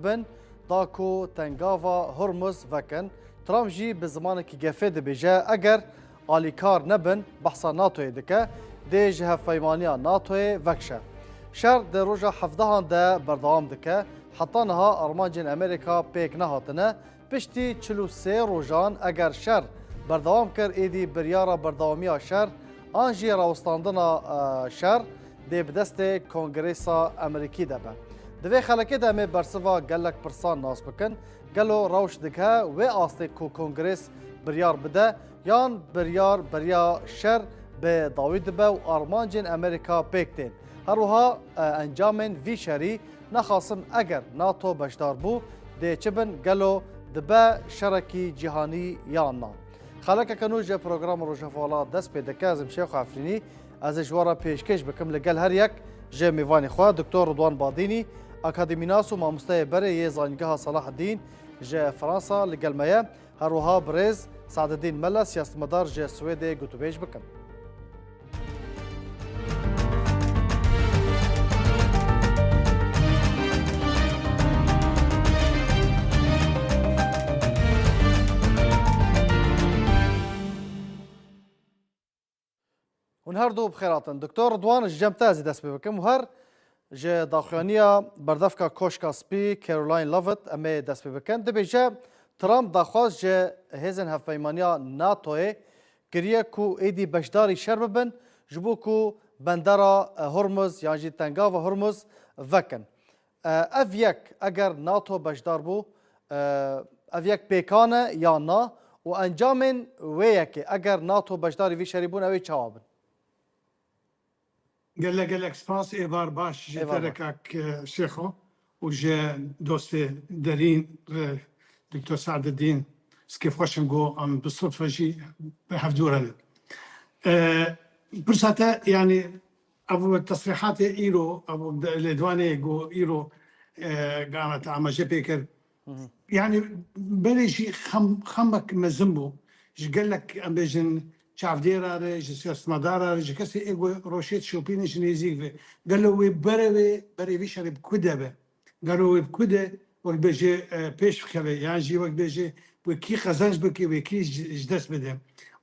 بن داكو تنگاوا هرمز وکن ترام جی به زمان که گفه دبیجه اگر آلیکار نبن بحثا ناتوی دکه دی جه فیمانیا ناتوی وکشه شر در روژا 17 ده بردوام دکه حتی نها ارمانجین امریکا پیک نهاتنه پشتی 43 روژان اگر شر بردوام کر ایدی بریارا بردوامیا شر آنجی راوستاندنا شر دی بدست کنگریسا امریکی دبه دوی خلکی دمه برسوا گلک پرسان ناس بکن گلو روش دکه و آسته کو کنگریس بریار بده یان بریا شر به داوید به و آرمانجین امریکا پیکتین هروها انجامن وی شری نخواستن اگر ناتو بشدار بو ده چبن گلو دبه شرکی جهانی یان نا خلک کنوج پروگرام روشفالا دست پیدا کازم شیخ عفرینی از جوارا پیشکش بکم لگل هر یک جه میوانی خواه دکتر رضوان بادینی اکادیمیناس و ماموستای بره یه زانگاه صلاح الدین جه فرانسا لگل مایه هروها برز سعد الدین ملا سیاستمدار جه سوید گوتوبیج بکم هر دو بخیراتن دکتر رضوان جمتازی دست بکم و هر جه داخلانیا بردفکا کوشکا سپی کارولین لافت امی دست بکن دبیجه ترامپ داخواست جه هزن هفیمانیا ناتوی گریه کو ایدی بشداری شر ببن جبو کو بندرا هرمز یا جی تنگا و هرمز وکن اف یک اگر ناتو بشدار بو اف یک پیکانه یا نا و انجامن ویکی اگر ناتو بشداری وی شریبون اوی چوابن قال لك سباس ايفار باش جتركك شيخو وجا دوستي دارين دكتور سعد الدين كيف خوش نقول ام بالصدفه جي بحفدورنا برساتا يعني ابو التصريحات ايرو ابو الادواني جو ايرو قامت عم جبيكر يعني بلي شيء خمك مزمبو قال لك ام بيجن شعب ديرا رج سياسة مدارا رج كسي إيجو روشيت شوبين جنيزيك قالوا بري بيشرب كده به قالوا بكده وقت بيجي بيش خبي يعني جي وقت بيجي وكي خزانج بكي وكي جدس بده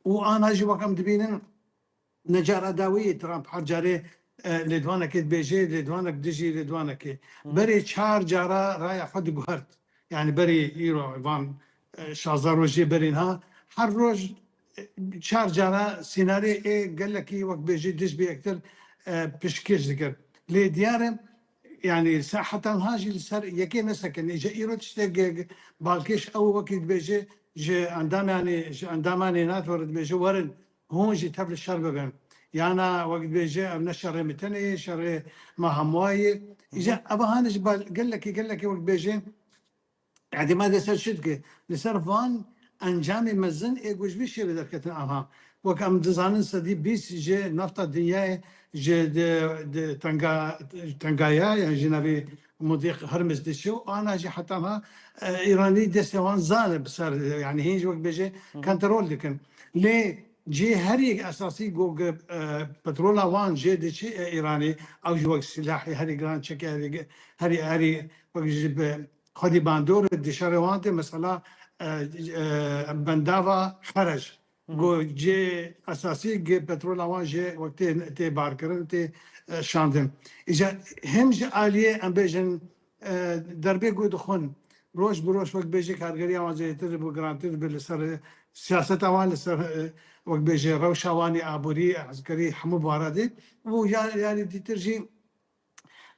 وأنا جي وقت مدبينن نجار داوية ترامب حرجاري لدوانك بيجي لدوانك دجي لدوانك بري شهر جارا رايح خد جهرت يعني بري يرو إيفان شازار وجي برينها هر روز چهار جانا سیناری قال لك وقت بيجي دش بأكثر بشكيش ذكر لي ديارم يعني حتى هاجي السر يكي نسكن إجا إيرو تشتاق بالكيش أو وقت بيجي جي عندما يعني عندما نات ورد بيجي ورن هون جي تبل الشرب بهم يعني وقت بيجي من الشر متني شر ما همواي إجا أبا هانش قال لك وقت بيجي يعني ما دسر شدك لسر فان انجام مزن ايگوش بیشی به درکتن آنها وکم دزانن سدی بیس جه نفط دنیای جه تنگایا يعني جنبي مضيق هرمز دشو انا جي حتى ما ايراني دستوان ظالم صار يعني هيج وقت بيجي كنترول لكن ليه جي هري اساسي جو بترول وان جي دشي ايراني او جو سلاحي هري جران تشيك هري وقت جيب خدي باندور دشاروانت مثلا بنداوا خرج جو جي اساسي جي بترول اوان جي وقت تي باركرن تي شاندن اجا هم جي اليه ام بيجن دربي جو دخون روش بروش وقت بيجي كارغري اوان جي تر بو جرانتر بالسر سياسه اوان لسر وقت بيجي روشاواني ابوري عسكري حمو بارادي ويعني دي ترجي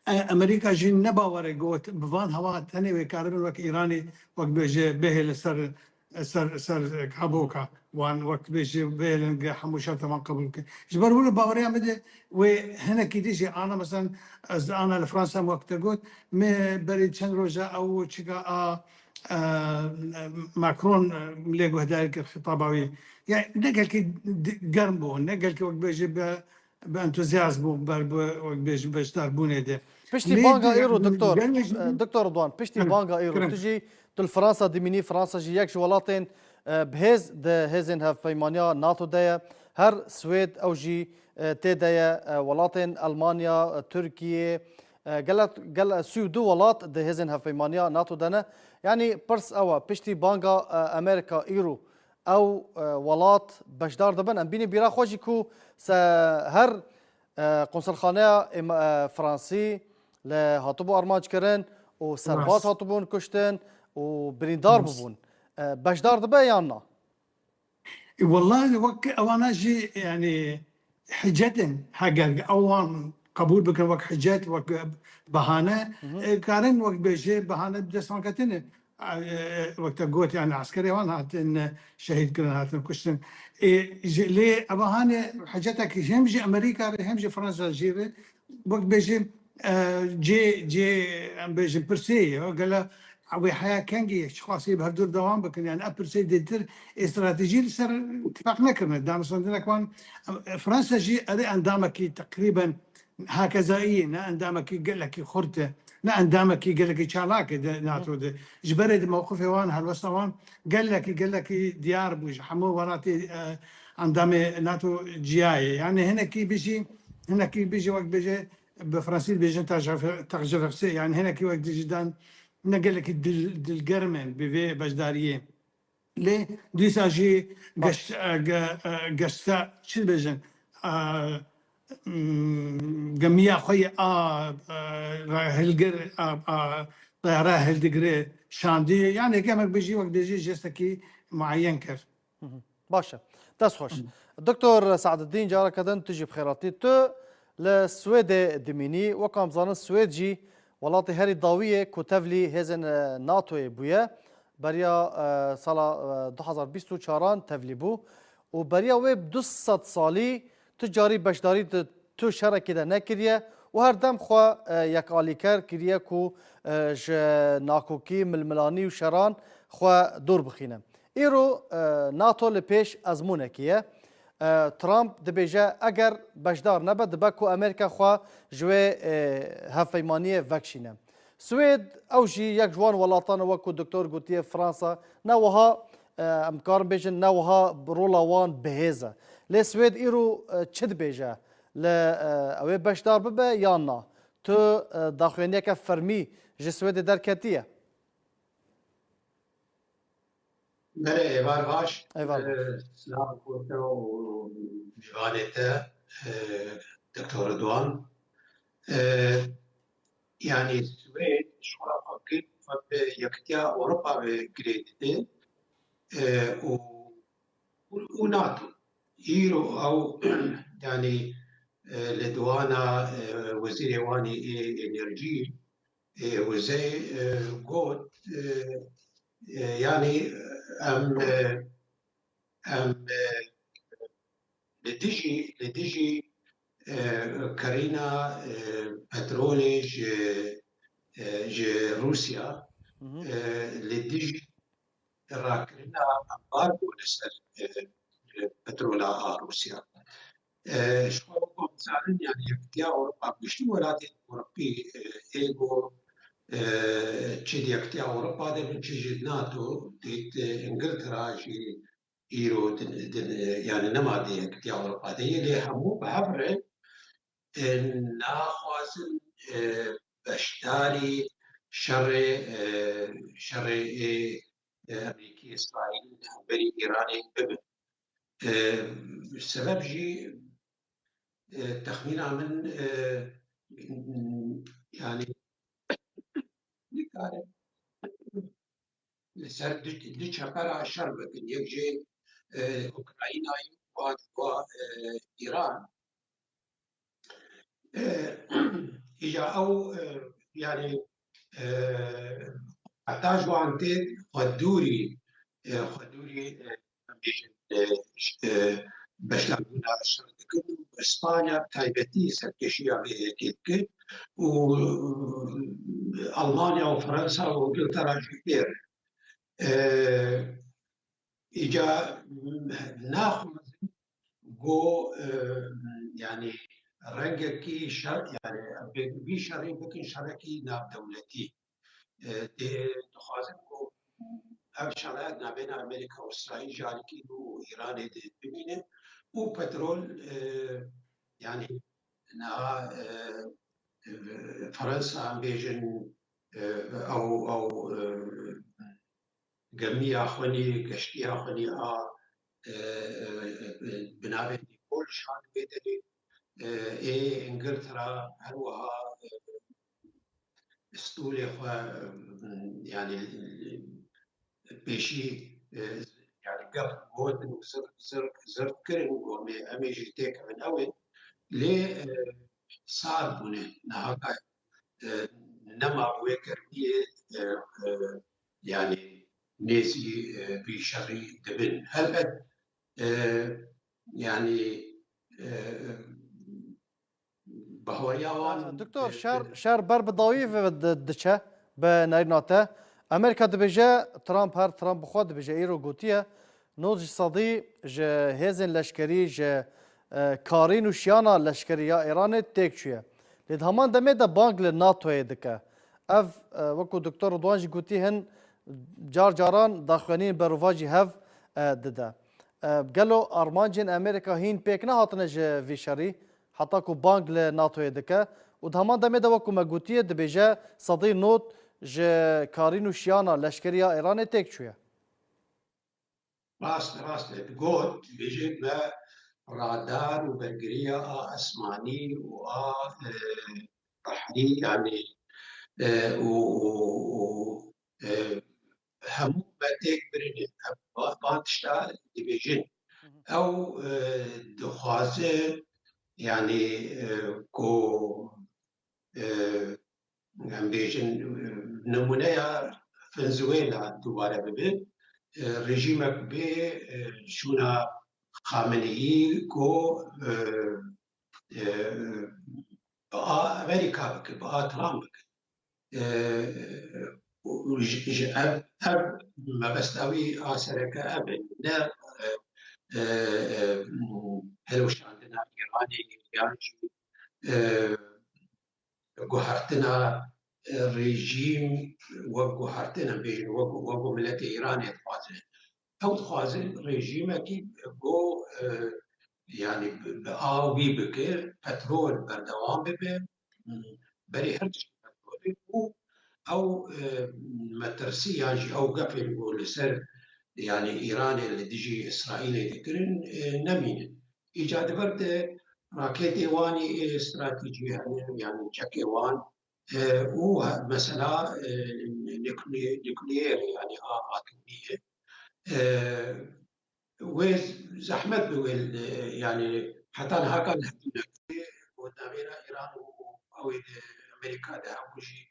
امريكا جين نباور قوت بفان هوا تاني وكاربن وك ايراني وقت بيجي به سر سر كابوكا وان وقت بيجي به حموشات ما قبل جبر ولا باوريا مد وهنا كيديجي انا مثلا انا لفرنسا وقت قلت ما بريد شن روجا او تشيكا ماكرون مليقو هذاك الخطابوي يعني نقل كي قربو نقل كي وقت بيجي بانتوزيازم وقت بيجي باش داربوني ده پشتی بانگا ایرو دکتر رضوان پشتی بانگا ایرو تجی تل فرانسا دمینی فرانسا جی یک جوالاتین بهز ده هزن هف پیمانیا ناتو ده هر سوید او جی تی ده ولاتین المانیا ترکیه قال سو دولات ده هزن هفيمانيا ناتو دنا يعني برس أوا بشتي بانجا أمريكا إيرو أو ولات بشدار دبن أم بيني بيرا خوشي كو هر قنصل خانه فرنسي لهاتبو أرماج كرن و سرباز راس هاتبون كشتن و بريندار راس ببون بشدار دبا يانا والله وانا جي يعني حجة حاجة اوان قبول بكن وقت حجات وقت بهانه كارن وقت بيجي بهانه بدس كتنه وقت قوت يعني عسكري وانا هاتن شهيد كنا هاتن كشتن ليه بهانه حاجتك هم جي امريكا هم جي فرنسا جيري وقت بيجي جي ام بيجي برسي قال اوي حياه كانجي خاصي بهدور دوام بكن يعني ابرسي ديتر استراتيجي لسر اتفاق نكرنا دام صندنا كمان فرنسا جي ادي اندامك تقريبا هكذا نا اندامك قال لك خرته نا اندامك قال لك شالاك ناتو جبرد موقفي وان هالوسطوان قال لك ديار بوج حمو وراتي اندامي ناتو جياي يعني هنا كي بيجي وقت بيجي بفرنسي بيجي تغجر يعني هنا كي وقت جدان نقل لك القرمن بفي بجداريه ليه دي ساجي باش قشتا شو بيجن جميع خوي هلقر طيارة هلدقري شاندي يعني كما بيجي وقت بيجي جستكي معين كر باشا تسخش الدكتور سعد الدين جارك كدن تجي بخيراتي تو للسويد دميني وكم زان السويد جي ولاتي هاري ضاوية كتفلي هزن ناتو بويا بريا سالا 2024 تفلي بو وبريا ويب 200 صالي تجاري بشداري تو شركة ده نكريا وهر دم خوا يك آليكر كريا كو ج ناكوكي ململاني وشران خوا دور بخينه ایرو ناتو لپیش ازمونه کیه ترامپ دبیجه اگر بشدار نبه دبکو امریکا خوا جوی هفیمانی وکشینه سوید او جی یک جوان ولاتان وکو دکتور گوتیه فرانسا نوها امکار بیجن نوها برولا وان بهیزه لی سوید ایرو چه دبیجه ل اوی بشدار ببه یا نه تو داخوینیه که فرمی جی سوید درکتیه بله ایوان باش ایوال باش سلام کوته و میوانته دکتور دوان يعني السويد شغل فكر يكتيا أوروبا بجريدة وناتو إيرو أو يعني لدوانا وزير واني إنرجي وزي قوت يعني أم لديجي كارينا بترولي جي روسيا لديجي راكرنا امبارجو لسر بترولا روسيا شو مثلا يعني يكتيا اوروبا بشتي ولاتي اوروبي ايجو تشيدي يكتيا اوروبا ده من تشيجي ناتو ديت انجلترا جي ايرو يعني نما دي يكتيا اوروبا دي اللي همو بحفره ناخوازن بشداري شر امريكي اسرائيل بري ايراني ببن السبب جي تخمينا من يعني سر دي شبرا شر ببن يجي اوكراينا و ايران إجا أو يعني احتاجوا عن تيد خدوري باش لعبونا الشرط كله اسبانيا تايبتي سركشيا كيتك والمانيا وفرنسا وانجلترا جيبير اجا ناخذ جو يعني رنگکی شر يعني بی شرعی بکن شرکی ناب دولتی دخوازم کو اف شرعات نابین امریکا و اسرائیل جارکی و ایران دید ببینه و پترول يعني انها فرنسا عم بيجن او جميع خوني قشتي خوني بنابه كل شان بيتري اي انجلترا هروها استولي يعني بيشي يعني قف موت وزر كرن وامي جيتيك من اول ليه صار بونه نهاك نما ويكر يعني ناسي بشري دبن هل يعني بهورياوان دكتور شهر بر بضاوی و دچه به نایرناته امریکا دبیجه ترامپ هر ترامپ خود دبیجه ایرو گوتیه نوز صدی ج هزن لشکری ج کارین و شیانا لشکری یا ایران تک چیه لید همان دمه دا بانک لناتوی دکه اف وکو دکتور رضوان گوتی هن جار جاران داخلین برواجی هف دده گلو ارمانجن امریکا هین پیک نه هاتنه ج ویشاری حتی کو بانک لناتوی دکه و همان دمه دا وکو مگوتیه دبیجه صدی نوت ج کارین و شیانا لشکری یا ایران تک چیه راست قوت بيجي رادار وبرقرية أسماني بحري يعني و همو باتيك برين بانتشتا ديفيجن أو دخوازة يعني كو عم بيجن نمونيا فنزويلا دوباره ببين رژیمک به شونا خامنه‌ای کو با امریکا بک با ترامپ بک ما بستوي آسرك أبن نه هلوش عندنا إيراني يعني جوهرتنا رژیم وجوهرتنا بين وجو ملت إيران يتخاذل أو تخاذل رژیمکی جو يعني بآوي بك بترول بردوام ببه بري هرتش بترول أو مترسي يعني أو قفل ولسر يعني إيران اللي تجي إسرائيل ذكرن نمين إيجاد برد راكيت إيواني استراتيجية يعني جاك إيوان ومسألة نيوكليير يعني آتومية وزحمت بويل يعني حتى هكا قدامنا إيران أو أمريكا ده وجي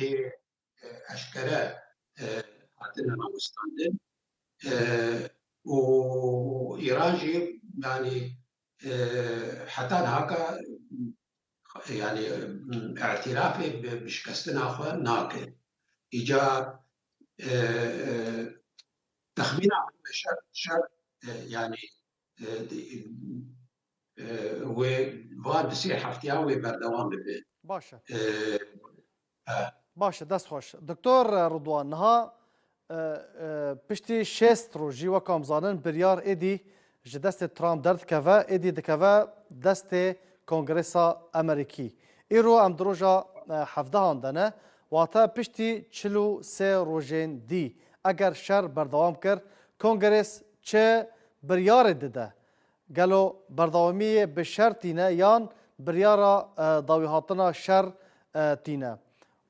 إيه أشكال عندنا مستندن وإيران جي يعني حتى هكا يعني اعترافي بشكستنا أخوة ناقل إجا تخمين شر يعني وواد بسير حفتياوي بردوام ببين باشه باشه دست خوش دکتر رضوان نها پشتی شست رو جیوا کامزانن بریار ایدی جه دست ترامپ درد که ایدی دکه دست کنگرسا امریکی ایرو ام دروجا 17 هاندنه واتا پشتی 43 روزین دی اگر شر بردوام کرد کنگرس چه بریار دده گلو بردوامی به شر تینه یان بریارا داوی هاتنا شر تینه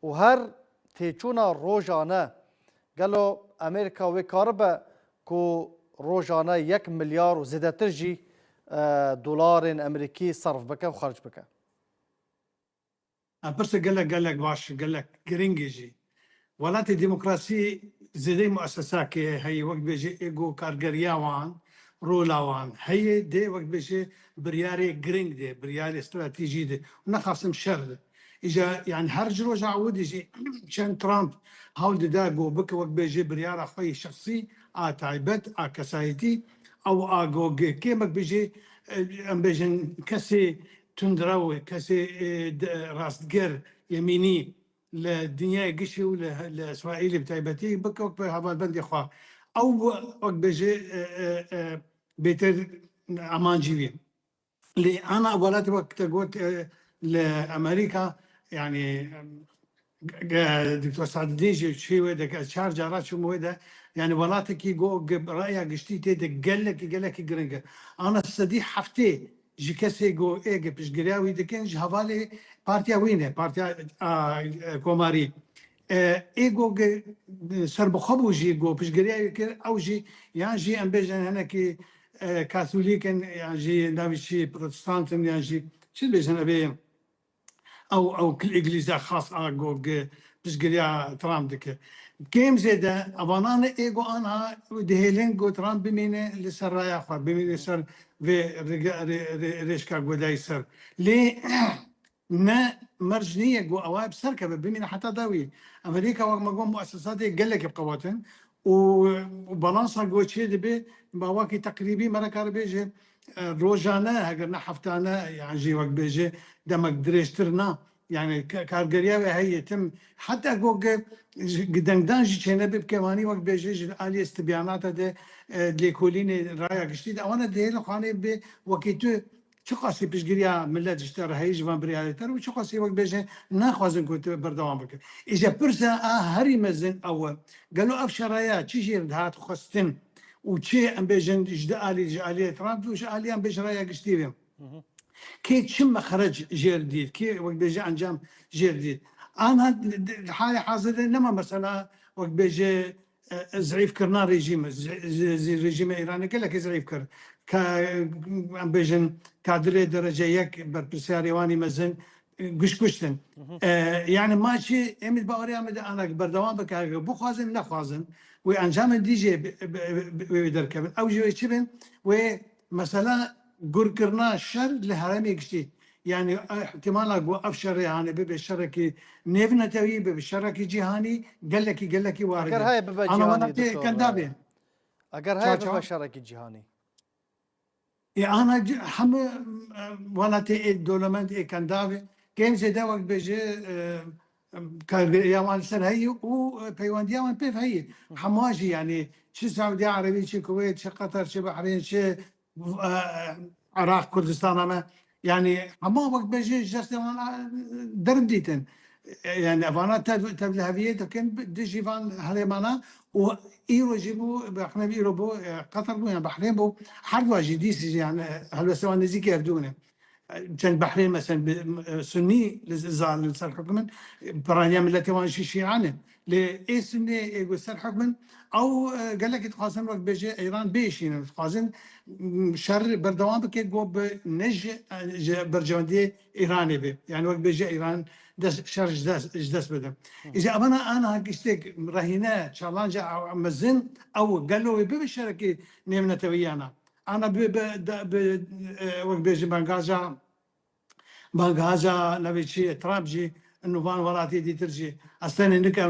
و هر تیچونا روزانه گلو امریکا و کاربه کو روزانه 1 میلیارد و زیاده تر جی دلار امریکی صرف بکه و خرج بکه برسه قال لك باش قال لك جرينجي ولات الديمقراطية زي مؤسسات هي وقت بيجي ايجو كارجرياوان رولاوان هي دي وقت بيجي برياري جرينج دي برياري استراتيجي دي ونخاصم شر اجا يعني هرج رجع عود يجي عشان ترامب هاول داغو بك وقت بيجي بريار اخوي شخصي تايبت كسايتي او اجو كيمك بيجي ام بيجن كسي تندراوي كسي راس جر يميني للدنيا قشي ولاسرائيل بتايبتي بك وقت هذا البند اخوة او وقت بيجي بيتر امان جيبي اللي انا ولات وقت قلت لامريكا يعني دكتور سعد الدين شي ويدا شارجة راتشو مويدا يعني ولاتك يقو رأيها قشتي تيدا قال لك جرينجا أنا السدي حفتي جي كسي جو إيجي بش قرياوي دكين جهوالي بارتيا وينه بارتيا كوماري ايجو سرب خبو جي جو بش قرياوي كر أو جي يعني جي أم بيجن هنا كي كاثوليكن يعني جي نابي شي بروتستانتن يعني جي شو بيجن أبي او كل اجليزا خاص اجو بشجريا ترامب دك كيم زيدا ابانان ايجو انا دهيلين جو ترامب بمينه لسرايا خا بمينه سر في ريشكا جوداي سر لي نا مرجنيه جو اواب سركب بمينه حتى داوي امريكا وما جو مؤسسات قال لك بقواتن وبالانسا جو تشي دبي بواكي تقريبي مركار بيجي روجانا هاگر نحفتانا يعني جي وقت بيجي دمك دريشترنا يعني كارجريا هي يتم حتى جوج قدام جي كنا بكماني وقت بيجي آلي استبيانات ده ليكولين رايا جديد أنا ده لقاني بوقتو شو قاسي بيشجريا ملة اشترى هاي جوان بريالتر وشو قاسي وقت بيجي ناخذن كنت بردوام بك إذا برسا هري مزن أول قالوا أفشر رايا تشي هات خستن وشي أم بيجن جدا آلي ترامب وش آلي أم بيجي رايا جديد كي تشم خرج جديد كي وقت بيجي انجام جديد انا الحاله حاضره انما مثلا وقت بيجي زعيف كرنا ريجيم ريجيم ايراني قال لك زعيف كر ك بيجن كادري درجه يك برساري واني مزن قش قشتن يعني ماشي امد باوري امد انا بردوام بك بخوازن نخوازن وانجام دي جي بيدركب او جي تشبن ومثلا قرقرنا الشر لهرمي قشتي يعني احتمال اقوى افشر يعني بشركي نيفنا توي بشركي جهاني قال لك وارد اگر هاي ببا انا جهاني مراتي دكتور كندابي اگر هاي ببا شركي جهاني يعني انا حم ولا تي دولمنت كندابي كيم زي دا وقت بيجي يا سر هي وبيوانديا وان بيف هي حمواجي يعني شو السعوديه العربيه شو الكويت شو قطر شو بحرين شو عراق كردستان ما يعني حما وقت بيجي جست درب ديتن يعني افانا تبلهفيه كان ديجي فان هريمانا وايرو جيبو بحنا ايرو بو قطر بو يعني بحرين بو حد واجي ديس يعني هل سواء نزيك يردونه كان بحرين مثلا سني لزال لسر حكما برانيا ملتي وان شيعانه لإيه سني يقول سر حكما او قال لك تقاسم وقت بيجي ايران بيشين تقاسم شر بردوام بك جو بنج برجواندي ايراني بي يعني وقت بيجي ايران دس شر جدس بده اذا انا هكشتك رهينه تشالنج او مزن او قالوا بالشركه نيمنا تويانا انا وقت بيجي بانغازا نبي شيء ترابجي انه فان وراتي دي ترجي اصلا انك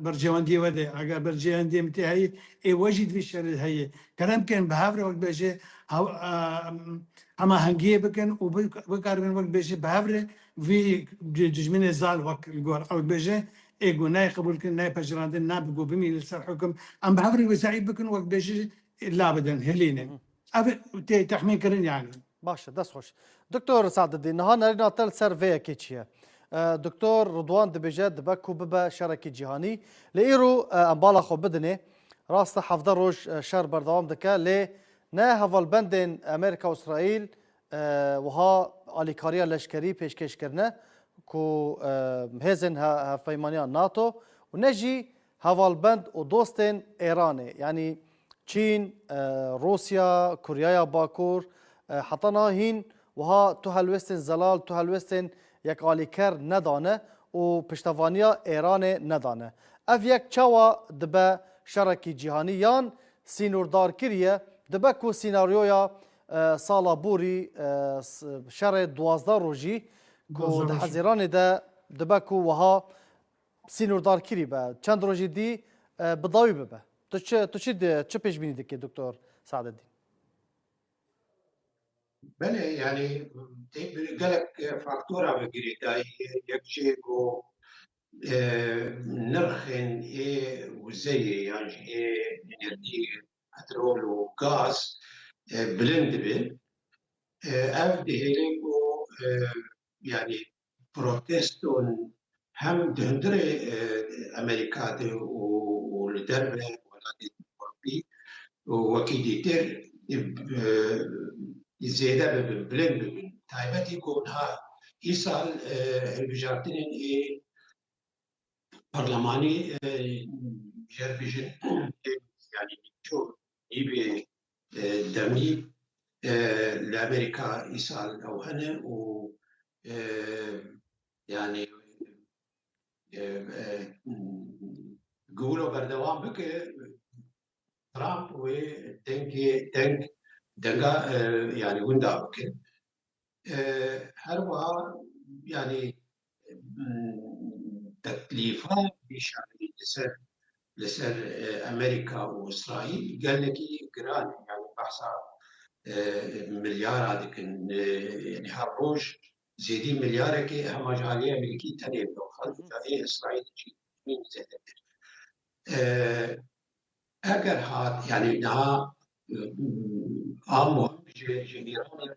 برجواندي ودي اگر برجواندي متي هي اي وجد في الشر هي كلام كان بهافر وقت بيجي اما هنجي بكن وبكار من وقت بيجي بهافر في ججمين زال وقت الجور او بيجي ايجو ناي قبول كن ناي بجراندن نابقو بمي لسر حكم ام بهافر وسعيد بكن وقت بيجي لا ابدا هلينين تحمين كرن يعني باشا دست خوش دكتور سعد الدين نهار رينا تل سيرفي كيتشيا دكتور رضوان دبيجات دبكو ببا شركي جهاني لإيرو أمبالا خو بدني راست حفظ روش شهر بردوام دكا لي نا هفال بندن أمريكا وإسرائيل وها آليكاريا لشكري پیشکش کرنه كو هزن هفيمانيا ناتو ونجي هفال بند و دوستن إيراني يعني چین روسیا کوریا باکور حتی هین وها تو هلوستن زلال تو هلوستن یک آلیکر ندانه و پشتوانیا ایران ندانه اف یک چاوا دبه شرکی جهانی یان سینوردار کریه دبه کو سیناریویا سالا بوری شر 12 روژی کو ده حزیران ده دبه کو وها سینوردار کری به چند روژی دی بضاوی ببه تو چه پیش بینی دکی دکتر سعد الدین؟ بله يعني قالك فاكتورا بقريتاي يكشي جو نرخن وزي يعني انرجي بترول وغاز بلند بي اف دي هيلينجو يعني بروتستون هم دهندرة أمريكا والدربة ولكن أوروبي وكيديتر زيادة ببلند تايبتي كونها إيصال البجارتين برلماني جربجن يعني شو يبي دمي لأمريكا إيصال أو هنا و يعني قولوا بردوام بك ترامب دنگا يعني وندا بك هروها يعني تكليفات بشأن لسر أمريكا وإسرائيل قال لك قران يعني بحث مليار هذيك يعني هالروج زيدين مليار كي هم جالية أمريكي تاني لو خلف جاي إسرائيل شيء مين زيادة أجر هات يعني نها مهم إيران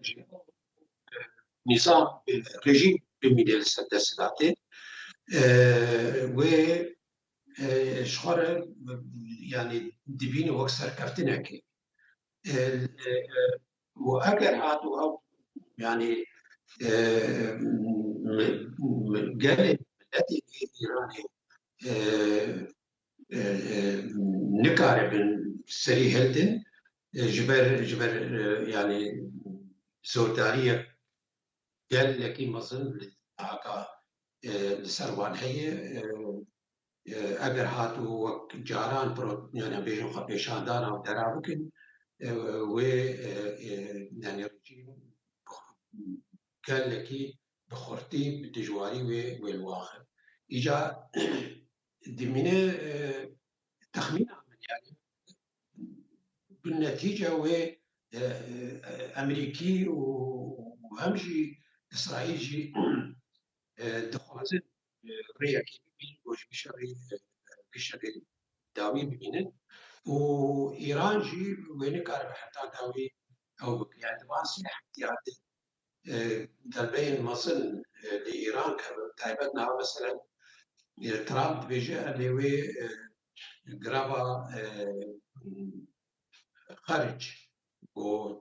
نظام رژیم بمیده دستلاته و شخور يعني دبين وقت سركفتنا كي واگر هاتو او يعني قال التي ايراني نكار بن سري هلدن جبر يعني زورداريه قال لك مظن هكا لسروان هي اگر هاتو وقت جاران برو يعني بيجو خبيشان دانا ودرابكن و يعني رجيم قال لك بخورتي بالدجواري والواخر اجا دمينه تخمين يعني بالنتيجه و امريكي وهمجي اسرائيل جي دخوازن رياكي وش بشري داوي ببينن وايران جي وين كان حتى داوي او يعني واسع احتياطي دلبين مصن لايران تايبتنا مثلا ترامب بيجي اللي هو قرابه خارج و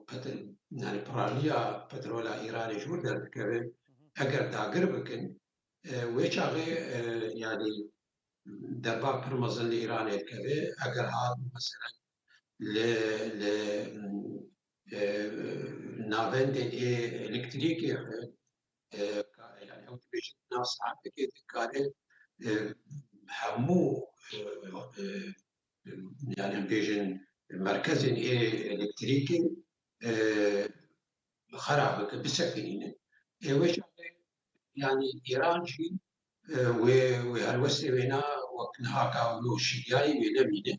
يعني براليا بترولا ايراني جوردن كبه اگر داگر بكن ويشاغي يعني دربا برمزن لإيران كبه اگر هاد مثلا ل نافند الكتريك يعني او تبيش ناس عندك كان همو يعني بيجن مركز الكتريكي خرابك بسكنين ويش يعني ايران شي وهالوسي وينا وكنهاكا ولوشي جاي ويلمينه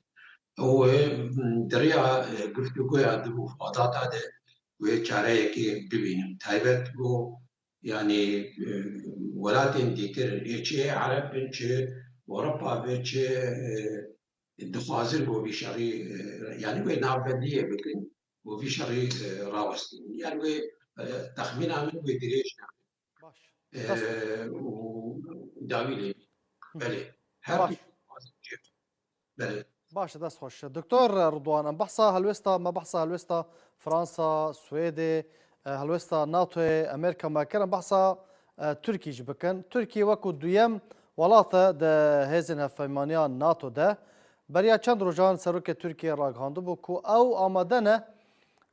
ودريا قلت له يا دبو فاضات هذا وشاريك ببينم تايبت بو يعني ولاتين ديتر يشي عرب بنشي اوروبا بنشي الدخازر بو بشري يعني وين نابديه بكن وفي شري راوستين يعني تخمين عمل ويدريش باش وداوي لي بله باش بله باش دست خوش دكتور رضوان ام بحثا هلوستا ما بحثا هلوستا فرنسا سويدي هلوستا ناتو امريكا ما كان بحثا تركي جبكن تركي وكو دويم ولاته ده هزن هفمانيان ناتو ده بریا چند روزان سروک ترکیه را گاندو بو کو او آمدنه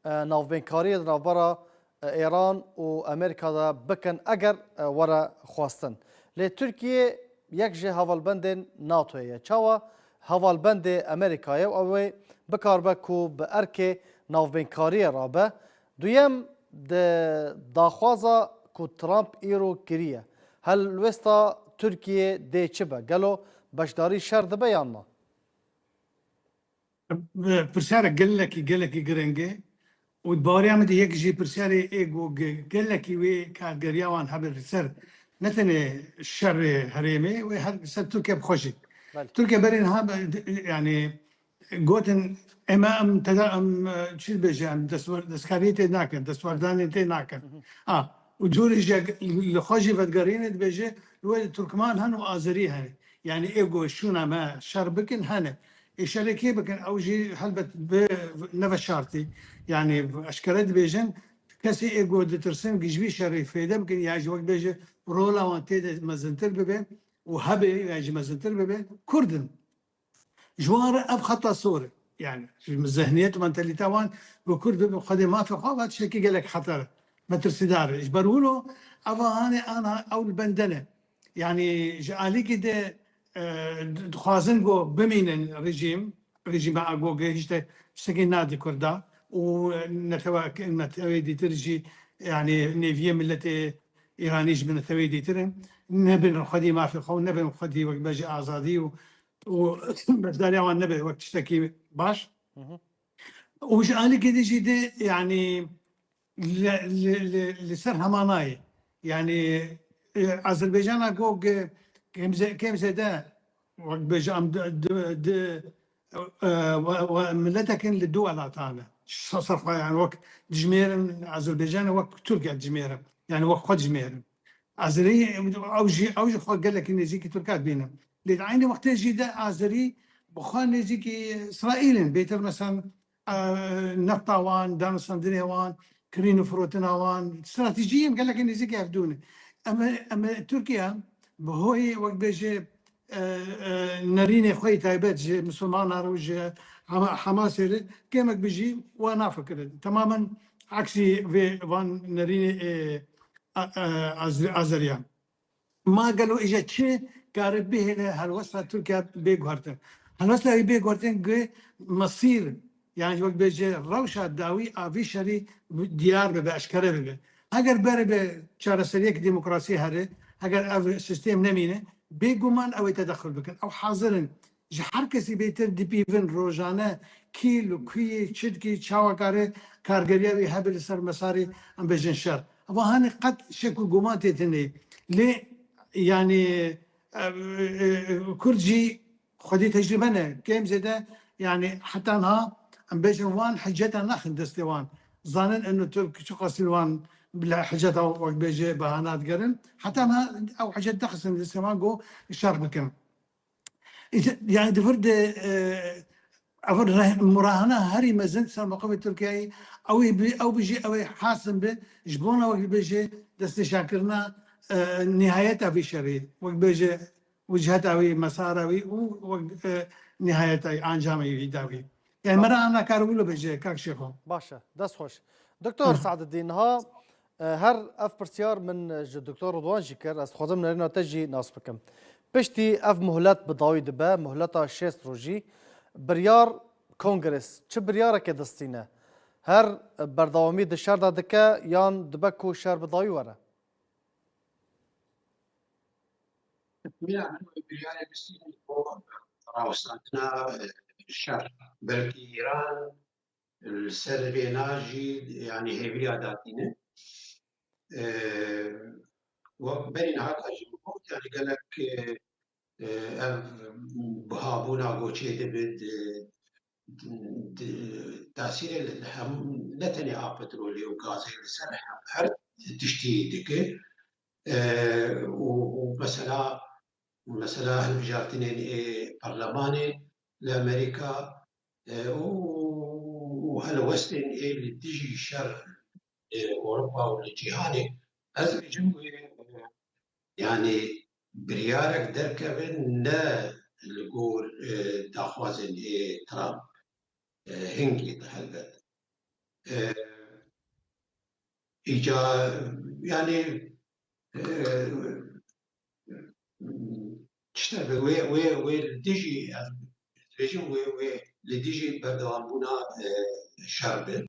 ناوبینکاری ناوبرا ایران و امریکا دا بکن اگر ورا خواستن لی ترکیه یک جه هوالبند ناتویه چاوا هوالبند امریکایه و اوی بکار بکو به ارک ناوبینکاری را به دویم داخوازا کو ترامپ ایرو کریه هل وستا ترکیه دی چه به گلو بشداری شرد بیان ما برسالة قال لك جرينجي وتباري عمد هيك جي برسالة ايجو قال لك وي كارجرياوان حبل سر نتني الشر هريمي وهل سر تركيا بخوشي تركيا برين ها يعني قوتن اما ام شو بيجي ام دسكاريتي ناكن دسورداني تي ناكن وجوري جا لخوجي فتقرين بيجي الواد تركمان هن وآذري هن يعني إيجو شونا ما شربكن هن الشركة بكن أو جي حلبت بنفس شارتي يعني أشكالات بيجن كسي إيجو دترسن جيجبي شريفة ده بكن يعجي وقت بيجي رولا وانتي مزنتر ببين وهبي يعجي مزنتر ببين كردن جوار أب خطة صورة يعني ذهنيته منتاليتا وان وكرد بقدر ما في قوة شكي قال لك خطر ما ترسدار اجبروا له انا او البندنه يعني جالي كده خوازن جو بمين رجيم اگو هشته سكين نادي كردا ونتوا كلمة ثويدي ترجي يعني نيفيه ملة ايرانيش من ثويدي ترم نبن خدي ما في قوة نبن خدي وقت بجي ازادي بس داري وان نبي وقت تشتكي باش وش قال كده جدي يعني لسر هماناي يعني اذربيجان اكو كم زدا وقت بجام وملتك للدول تاعنا صرف يعني وقت جمير اذربيجان وقت تركيا جمير يعني وقت خد جمير ازري او جي قال لك ان زيك تركات بينهم لعيني وقت جدا ازري بخان زيكي اسرائيل بيتر مثلا نفطاوان دانسان دنيوان كرينو فروتناوان استراتيجيا قال لك ان زيكي يفدونه اما تركيا بهوي وقت بيجي نريني خوي تايبات مسلمان روج حماس كيمك بيجي وانا فكر تماما عكسي في فان نريني ازريان ما قالوا اجت شيء قارب به هالوصله تركيا بيغورتن هالوصله بيغورتن مصير يعني وقت بيجي روشة داوي افي شري ديار باشكره به اگر بره به چارەسەریەک ديمقراسی هره اگر اف سيستم نمینه بيگومان او تدخل بکن او حاضرن ji her kesî bêtir dipîvin rojane kîl û kuyê çidkî çawekare kargeriya wî hebe li ser mesarê em bêjin şer. Ama hani qet şek û guman têtinê lê yani Kurd jî xwedî tecrübe ne kêm zêde yani heta niha em bêjin wan hiceta naxin destê wan zanin enu Türk çi qasî wan bila hiceta wek bêje behanat gerin heta niha ew hicet dixistin destê wan got şer bikin. يعني دفرد أفر مراهنة هري مزن سر مقابل تركيا أو بيجي أو حاسم به جبونا وقت بيجي دست شاكرنا نهايتها في شري وقت بيجي وجهتها وي مسارها وي وقت نهايتها أنجامي داوي يعني مرة أنا كارولو بيجي كاك شيخو باشا دست خوش دكتور سعد الدين ها هر اف برسيار من الدكتور رضوان جيكر از خوازم نرينا تجي ناس بكم پشتی اف مهلت بداوی دبه مهلتا 6 روزی بریار کنگرس چه بریاره که دستینه هر برداوامی دشار داده که یان دبه کو شهر بداوی وره يعني بريال بسيط هو راوساتنا الشر بلكي إيران السر ناجي يعني هي داتينه وبين هذا جمهور يعني قال لك بهابونا قوشي دبد تأثير هم نتنيا بترولي وغازي السر هر تشتي دكه ومثلا هالفجارتين برلماني لأمريكا وهالوستن اللي تجي شر أوروبا والجهاني هذا الجمهور يعني بريارك دركبن لا الجول داخوازن ترامب هنجي تحلبت إجا يعني تشتغل وي ديجي ريجيم وي لديجي بردوان بونا شرب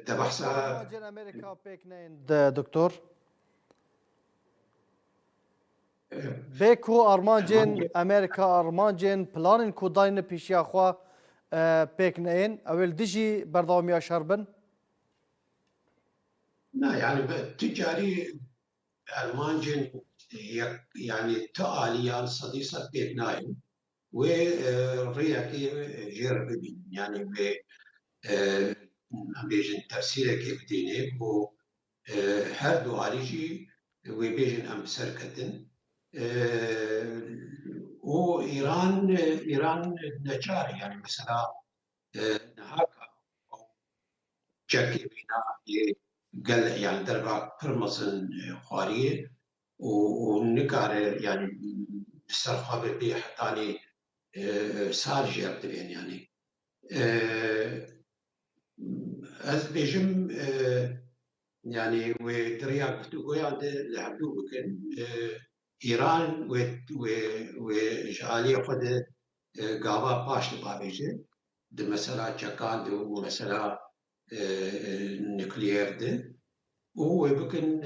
تبحثا ارمانجين امريكا بيك نين دكتور بيكو ارمانجين امريكا ارمانجين بلانين كو داين بيشيا خوا بيك نين اول ديجي بردواميا شربن لا يعني تجاري ألمانجن يعني تاليان صديقة بيك ناين ورياكي جربين يعني ب بيجن تفسير كيف ديني هر دو عالیجی و بیجن ام سرکتن و ایران نچار يعني مثلا نهاكا جاكي بينا قال يعني دربا برمسن خواريه ونكار يعني بسرخه بي حتاني سال جابتين يعني از بيجم يعني ودريا بتقوي عند العبدو بكن إيران وجالي خد قابا باش بابيجي ده مثلا جاكان دو مثلا نوكليير ده وبكن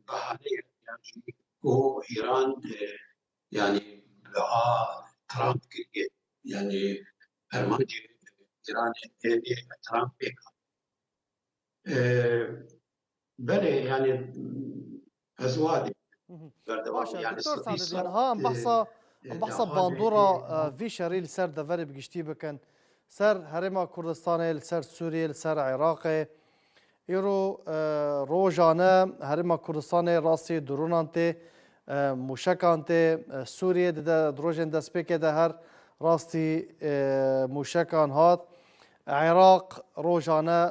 بهانه يعني هو إيران يعني بقى ترامب كده يعني أرمانجي إيران ترامب بله يعني أزواج باشا يعني دکتۆر سعدەدین صار ها ئەم بەحسە باندۆرە ڤی لەسەر دەڤەری بگشتی بکەن سەر هەرێما کوردستانê li ser Sûriyê li ser Iraqê îro rojane herêma Kurdistanê rastî dronan tê mûşekan tê Sûriyê di rojên destpêkê de her rastî mûşekan hat Iraq rojane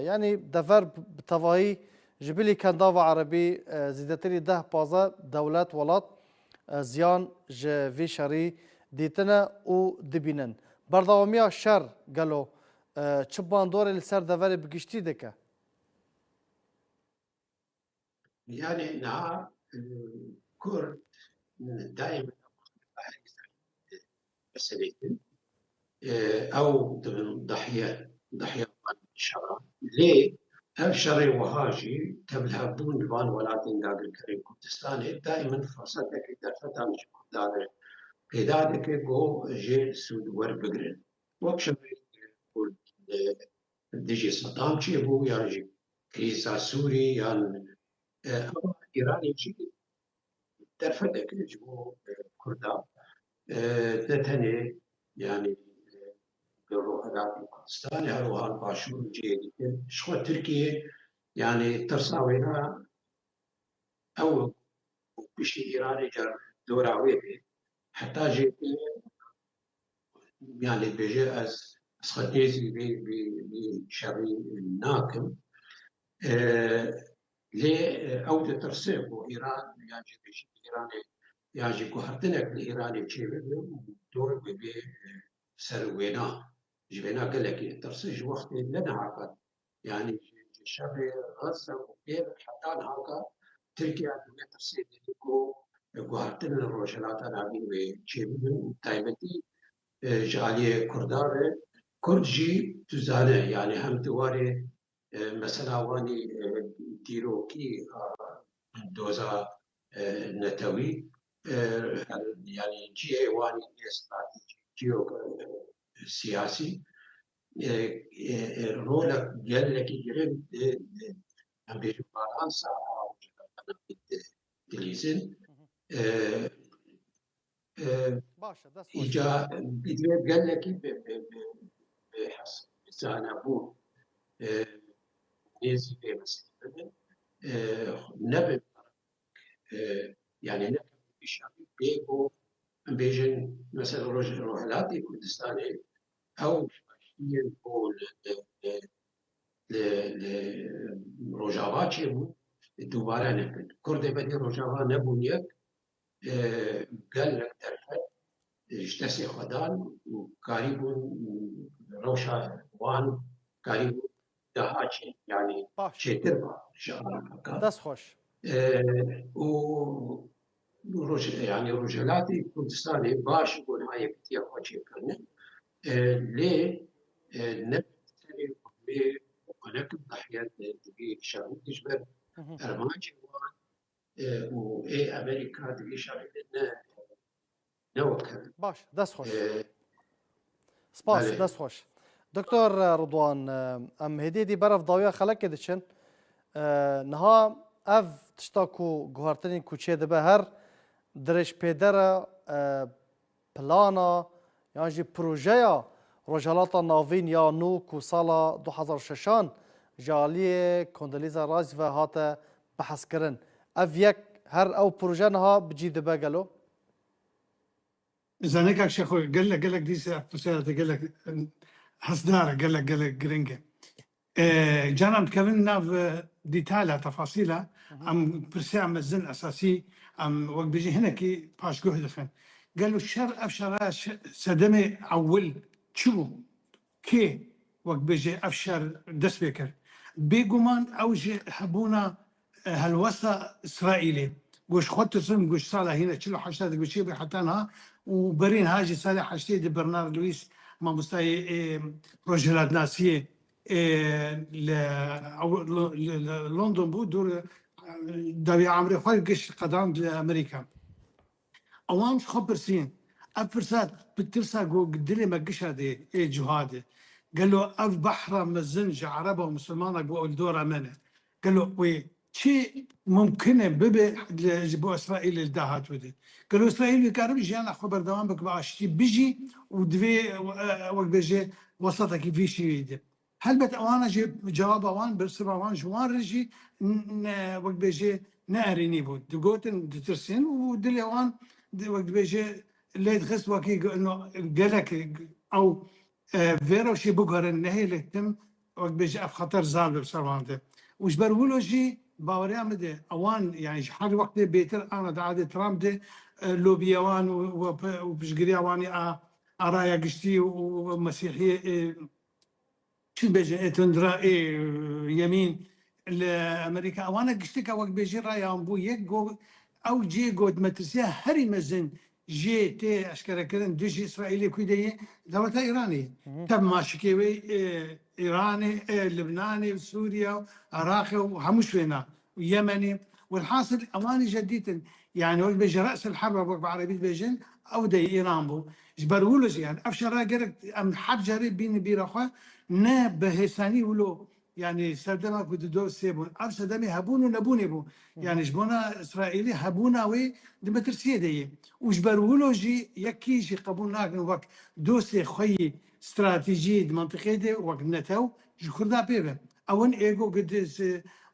yanî dever bi tevahî ji bilî kendava Erebî zêdetirî 10-15 dewlet welat ziyan ji vê şerî dîtine û dibînin. Berdewamiya şer gelo çi bandorê li ser deverê bigiştî dike? يعني نعم كرد دائما مسألة أو ضحية الشرع ليه هم شرعي وهاجي تبلهبون بان ولاتين داخل كريم كردستاني دائما فرصتك درفتا مش قدر قيادك جو جيل سود ور بقرن وكشف ديجي صدام بو يعني كريزا سوري يعني إيراني جي درفتك جو كردا نتني يعني بروح على كردستان هروها الباشور جيد شو تركيا يعني ترساوينا أو بشي إيراني جر دورا ويبي حتى جيت يعني بيجي از خديزي بشري ناكم لي أو ترسيب وإيران يعني بيجي إيراني يعني كهرتنك الإيراني بشي دور بي سروينا جبنا قال لك ترسيج وقت لنا عقد يعني شر غزة وغير حتى هاكا تركيا ترسيج كهرتن الروجلات العابين بشي تايمتي جالية كردارة كردجي تزانه يعني هم دواري مثلا واني ديروكي دوزا نتوي يعني جي واني استراتيجي جيو سياسي رولك قال لك يجرب هم بيجوا فرنسا او دليزن إجا بدي قال لك بحسب زانبون نيزي في مثلا نبي يعني نبي بشعب بيجو بيجن مثلا رحلاتي كردستاني أو شيء يقول لروجافا تشيبو دوباره نكد كرد بدي روجافا نبونيك قال لك ترفد اجتسي خدان وقريبون روشا وان قريبون دهاتشي يعني شتربا شغال دست خوش و يعني رجالاتي كردستاني باش يقول هاي كتير خوشي كرنا ليه نبتلي ولكن ضحيات تبي شغل تجبر أرماجي وإيه أمريكا تبي شغل نوكل باش دست خوش سپاس دست خوش دکتۆر ڕضوان ئەم هێدێتی بەرەف داویە خەڵکێ دەچن نها ئەv تشتا ku guhartinên کوچێ dibe her dirêjpêdera plana yan jî projeya Rojhilata Navîn ya nû ku sala 2006an جالیه کندلیزا راز و هات بحث کردن اف یک هر او پروژه نها بجی دبه گلو زانيك شيخو قال لك دي قال لك حصدار قال لك جرينجا جانا تكلمنا في ديتالا تفاصيلها ام برساع مزن اساسي ام وقت بيجي هنا كي باش جهد خن قالوا الشر افشر سدمي اول شو كي وقت بيجي افشر دسبيكر بيجومان اوجي حبونا هالوسط اسرائيلي قوش خدت سن قوش صالة هنا تشيلو حشتات قوش يبي حتانها وبرين هاجي صالح حشتي دي برنارد لويس ما مستاي رجلات ناسيه لندن بود دور داوی عمري خواه قش قدام لأمريكا اوام خبر سين افرسات بترسا جو قدلي ما قش هذه ايه جهادي قال له اف بحر مزنج عربه ومسلمانه جو الدور امانه قال له وي شيء ممكن ببي جبوا اسرائيل الدهات ودي قالوا اسرائيل يقرب يجي انا خبر دوام بك باشتي بيجي ودفي وقت بيجي وسطك في شيء يدي هل بت اوانا جواب اوان بسبب اوان جوان رجي وقت بيجي ناريني بود دقوتن دترسين ودلي اوان وقت بيجي اللي تخص وكي انه قالك او فيرو شي بقر النهي اللي تم وقت بيجي اف خطر زال بسرعه وش برولو جي باوري عمده اوان يعني حال وقت بيتر انا دعادي ترامب دي لوبي اوان وبشقري اواني ارايا قشتي ومسيحيه شو بيجي تندرا يمين لامريكا اوان قشتك وقت بيجي رايا بو يك او جي قد مترسيا هري مزن جي تي اشكرا كرن دوجي اسرائيلي كويدي دولة ايراني تم ماشكيوي ايراني لبناني سوريا عراقي وهمش وينا ويمني والحاصل اواني جديدا يعني هو بيجي راس الحرب بعربيه بيجن او دي ايران بو جبرولوس يعني افشر راجرك ام حب جري بين بيرخوا نا بهساني ولو يعني سردما كنت دو سيبون اف سدمي هبون ونبوني بو يعني جبونا اسرائيلي هبونا وي دمترسيه دي وجبرولوجي يكيجي قبول ناكن وقت دوسي خوي استراتيجي منطقيه دي وقت نتاو جخردا بيبه اون ايجو قدس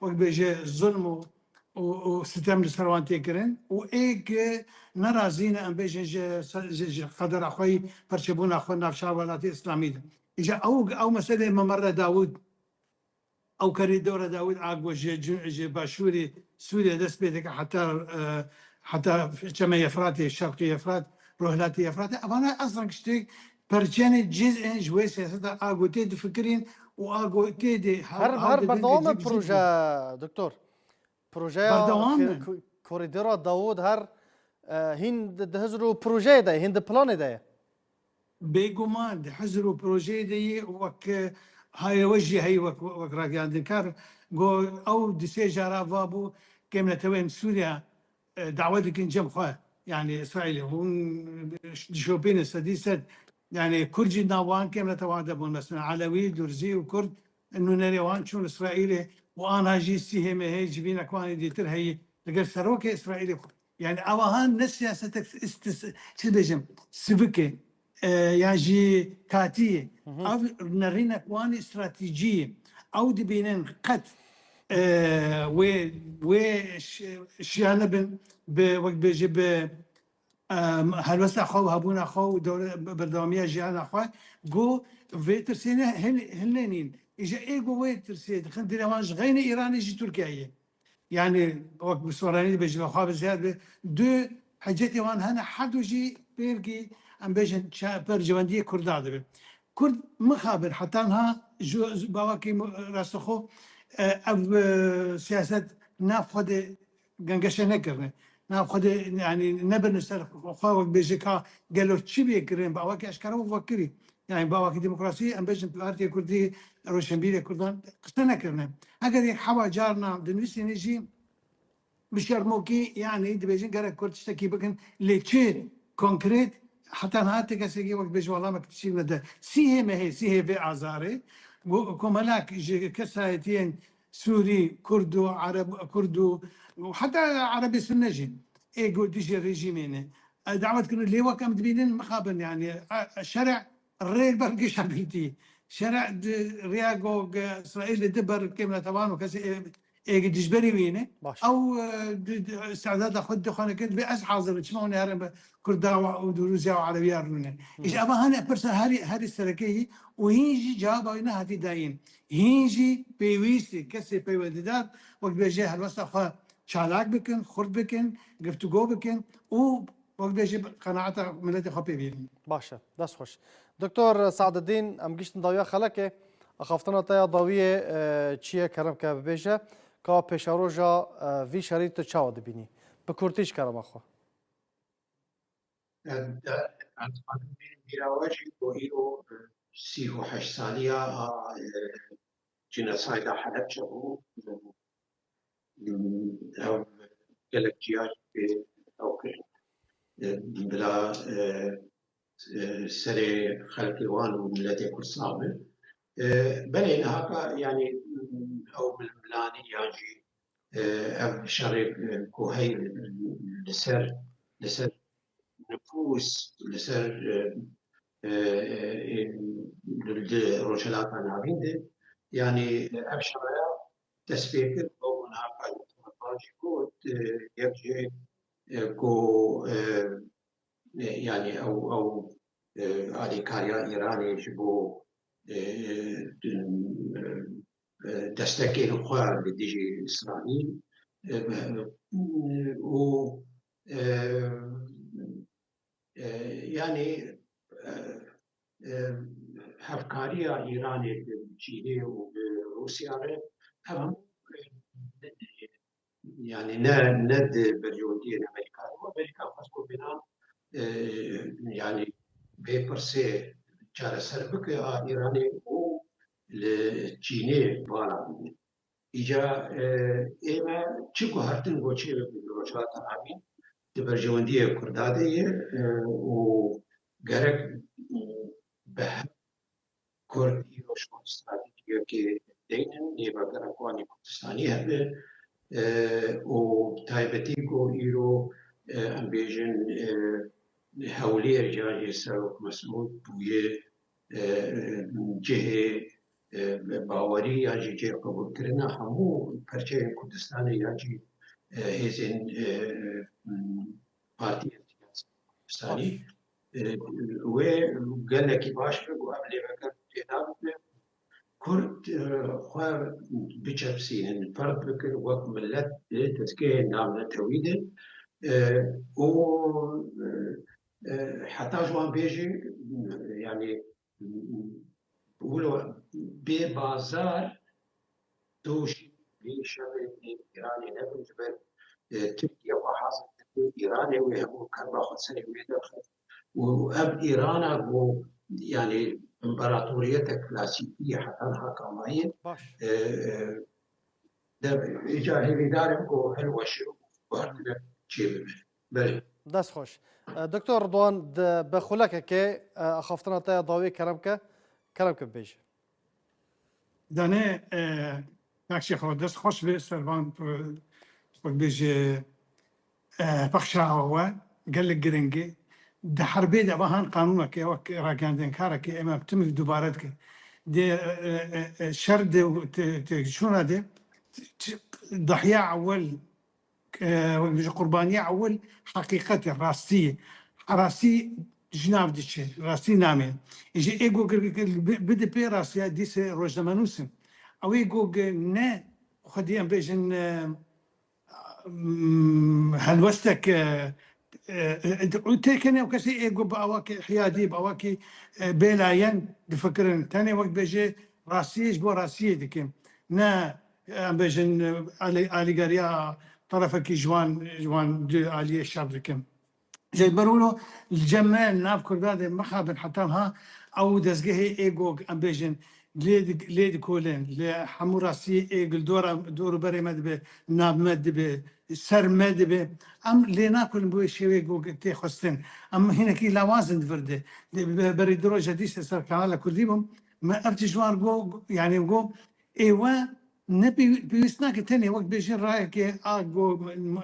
وقت بيجي الظلم وستم لسروان تيكرن وايج نرازينا ام بيجي قدر اخوي برشبونا اخونا في شاولات اسلاميه اجا او مساله ممر داوود او كريدور داوود اقوى جي باشوري سوريا دست بيدك حتى كما يفراتي الشرقي يفرات روهلاتي يفراتي انا اصلا كشتي برشاني جزء جوي سياسه اقوى تيدي فكرين واقوى تيدي هر بردوام بروژه دكتور بروژه بردوام كوريدور داوود هر هند دهزرو بروژه ده هند بلان ده بيجومان حزروا بروجي دي وك هاي وجهي هي وك راجع ذكر جو او دسيجا رافابو كم نتوين سوريا دعوتك ان جمخه يعني اسرائيل هون شوبين السديسة يعني كرجي ناوان كم نتوادبون مثلا علوي درزي وكرد انه نريوان شون اسرائيلي وانا جي سيهم هي جبين اكوان دي تر هي لقى سروك اسرائيلي يعني اوهان نسياستك شو بيجم سبكه يعني كاتية أو نرينا كواني استراتيجية أو دبينين قد و شيانبن بوقت بيجي هلوسا خو هبونا خو دولة بردوامية جيانا خو جو فيتر سينا هنين إجا إيجو ويتر سيد خندنا وانش غين إيراني جي تركيا يعني وقت بسوراني بيجي لخواب زيادة دو حاجتي وان هنا حدو جي بيرجي ام بيجن برجواندية كرداد به كرد مخابر حتى انها باواكي راسخو او سياسة نافخد قنقشة نكرنا نافخد يعني نبن نسر خواوك بيجيكا قالوا تشي بيكرين باواكي اشكره وفكري يعني باواكي ديمقراطية ام بيجن بارتي كردي روشنبيلي كردان قصنا كرنا هكذا حوا جارنا دنويسي نجي بشرموكي يعني دبيجن قرا كرد تشتكي بكن ليتشي كونكريت حتى هاتي كسيجي وقت بيجي والله ما كتشي مدى سي ما هي سي هي في ازاري وكملاك كسايتين سوري كردو عرب كردو وحتى عربي سنجي ايجو تيجي ريجيمين دعوت كنا اللي هو كم تبينين مخابن يعني الشرع الريل برقي شعبيتي شرع رياغو اسرائيل دبر كيما طبعا وكسي دجبري وينه باش او استعداد اخذ دخان كنت باس حاضر تسمعوني هرب كردا وروسيا وعربيه رونه ايش ابا هنا برسا هذه السركيه وهيجي جواب هنا هذه داين هيجي بيويسي كسي بيوددار وقت بيجي هالوسخه شالاك بكن خرد بكن قفتو جو بكن وقت بيجي قناعته ملتي خبي بين باشا دست خوش دكتور سعد الدين ام گشتن داویا خلکه اخافتنا تایا داویه چیه کرم که ببیجه که پیشاروجا وی شریط چاو دبینی بکورتیش کرم اخو بیراواجی با ایرو 38 سالیا جنسايد حلب شبو او قالك جياج او بلا سري خلق الوان وملاتي كل صعبه بلين هكا يعني او بالملاني ياجي او شرب كوهي لسر نفوس لسر روشلات نابينده يعني ابشرها تسبيكر او من هكا كود يجي كو يعني او علي كاريا ايراني شبو دستكي الخوار اللي تيجي اسرائيل و يعني هفكارية إيرانية بتشيلي وروسيا هم يعني ند بريودين أمريكا وأمريكا خاصة بنا يعني بيبرسي جار سربك إيراني و الصيني بالا إجا إما تشكو هرتن غوشي بروجات عامين تبرجوندية كردادية و جرك به كرد إيروش استراتيجية كي دينن نيبا جركواني كردستاني هبه و تايبتيكو إيرو أمبيجن هولي رجال يسروك مسعود بويه جهة باوري ياجي جهة قبول كرنا همو پرچه كردستاني ياجي هيزن بارتي كردستاني وقال لك باش بقوا قبل ما كان كرد خواه بچپسين الفرد بكر وقت ملت تسكيه نام تويده و حتى جوان بيجي يعني بقولوا ببازار توشي بشغل ايراني نبي جبل تركيا وحاصل ايراني ويهمو كان باخذ سنه ويدخل واب ايران ابو يعني امبراطوريتك كلاسيكيه حتى هكا معين باش اجا هيلي دارم وهلوى شروع وهرتنا شيء بله دست خوش دکتور رضوان بخولک که اخافتنا تایا داوی کرم که ببیجه دانه نقشي خو دست خوش به سربان وقت بيجي بخشا هو قال لك جرينجي ده حربي ده بهان قانونك يا وك راكان دنكارك اما بتم في دوبارتك دي شرد شنو هذا ضحية أول قربانية أول حقيقة راسية راسي جناب ديشي راسي نامي يجي إيجو بدي بي راسي ديس روجنامانوسن أو إيجو نا خديان بيجن هلوستك تيكني وكسي إيجو بأواكي حيادي بأواكي بيلاين بفكرن تاني وقت بيجي راسيش بو راسية ديكم نا بيجن علي قريا طرفك جوان دي علي الشعب ديكم جاي برولو الجمال ناف كرداد مخابن حتىها او دزجه ايجو امبيجن ليد كولين لحمو راسي ايجل دور بري مدبه ناب مدبه سر مدبه ام لينا كل بو شوي جو تي خستن ام هنا كي لوازن فرده بري دروجه دي سر كان كلهم ما افتي جوار جو يعني جو ايوا نبي بيسناك تاني وقت بيجين رايك اجو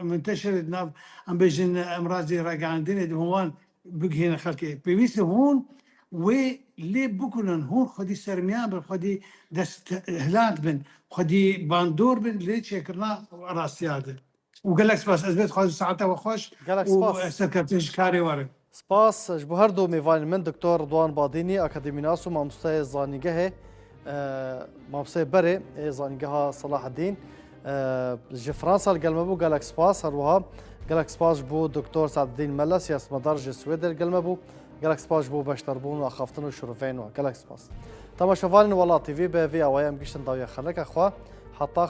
منتشر ناف ام بيجين امراضي راجع عندنا هون بقي هنا خلقي بيس هون ولي بكلن هون خدي سرميان بن خدي دست هلات بن خدي باندور بن ليه شكرنا راسياده وقال لك سباس ازبيت خدي ساعتها وخوش قال لك سباس. وسكرتش كاري ورا سپاس ji bo her du mêvanên min Dr. Ridwan Badînî akademînas û mamosteyê zanîngehê mamosteyê berê ê zanîngeha Salaheddîn ji Fransa li gel me bû gelek spas herwiha gelek spas ji bo Dr. Saededdîn Mele siyasetmedar ji Swêdê li gel me bû gelek spas ji bo beşdarbûn û axaftin û şirûfeyên we gelek spas. Temaşevanên Welat TV bi vê awayê em giştin dawiya xelek xwe heta